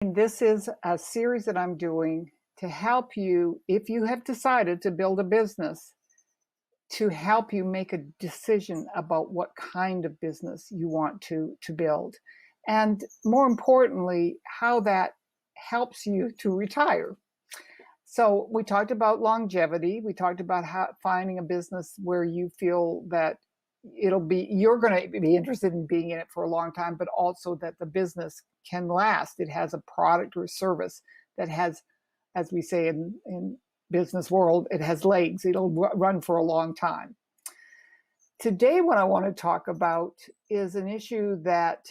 This is a series that I'm doing to help you, if you have decided to build a business, to help you make a decision about what kind of business you want to build. And more importantly, how that helps you to retire. So we talked about longevity. We talked about how finding a business where you feel that you're going to be interested in being in it for a long time, but also that the business can last. It has a product or service that has, as we say in business world, it has legs. It'll run for a long time. Today, what I want to talk about is an issue that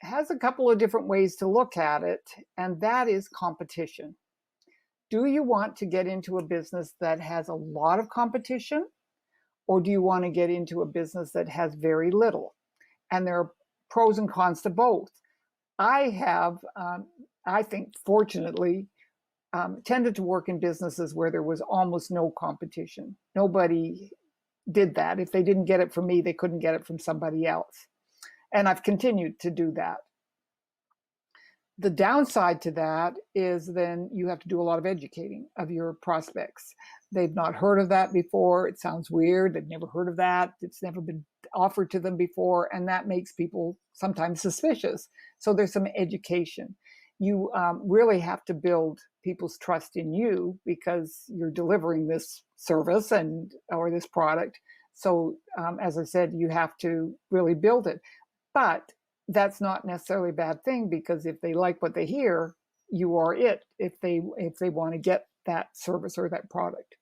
has a couple of different ways to look at it, and that is competition. Do you want to get into a business that has a lot of competition, or do you want to get into a business that has very little? And there are pros and cons to both. I have, I think, fortunately, tended to work in businesses where there was almost no competition. Nobody did that. If they didn't get it from me, they couldn't get it from somebody else. And I've continued to do that. The downside to that is then you have to do a lot of educating of your prospects. They've not heard of that before. It sounds weird. They've never heard of that. It's never been offered to them before. And that makes people sometimes suspicious. So there's some education. You really have to build people's trust in you because you're delivering this service or this product. So as I said, you have to really build it. But that's not necessarily a bad thing, because if they like what they hear, you are it, if they want to get that service or that product.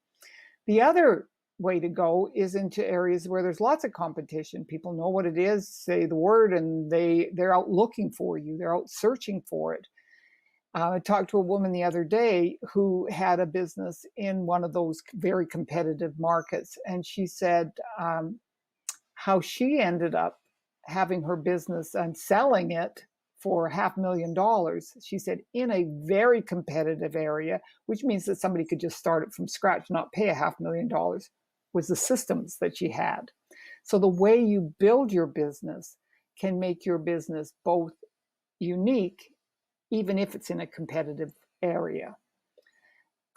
The other way to go is into areas where there's lots of competition. People know what it is, say the word, and they're out looking for you. They're out searching for it. I talked to a woman the other day who had a business in one of those very competitive markets, and she said how she ended up having her business and selling it for $500,000. She said in a very competitive area, which means that somebody could just start it from scratch, not pay $500,000, was the systems that she had. So the way you build your business can make your business both unique, even if it's in a competitive area.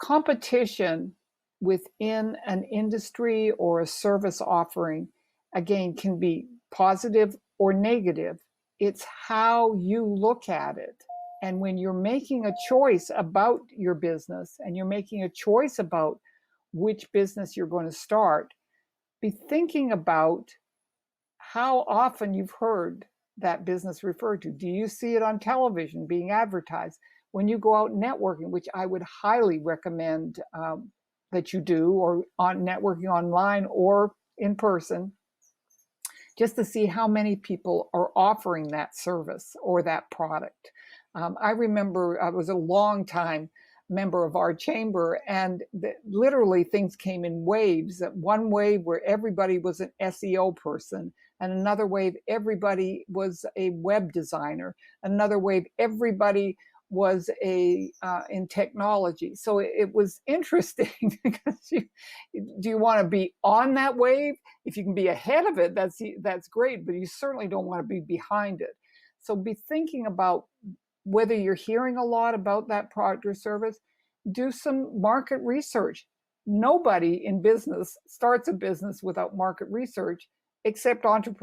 Competition within an industry or a service offering, again, can be positive or negative. It's how you look at it. And when you're making a choice about your business and you're making a choice about which business you're going to start, be thinking about how often you've heard that business referred to. Do you see it on television being advertised? When you go out networking, which I would highly recommend that you do, or on networking online or in person, just to see how many people are offering that service or that product. I remember I was a long time member of our chamber, and literally things came in waves. One wave where everybody was an SEO person, and another wave everybody was a web designer, another wave everybody was in technology. So it was interesting because do you want to be on that wave? If you can be ahead of it, that's great, but you certainly don't want to be behind it. So be thinking about whether you're hearing a lot about that product or service. Do some market research. Nobody in business starts a business without market research, except entrepreneurs.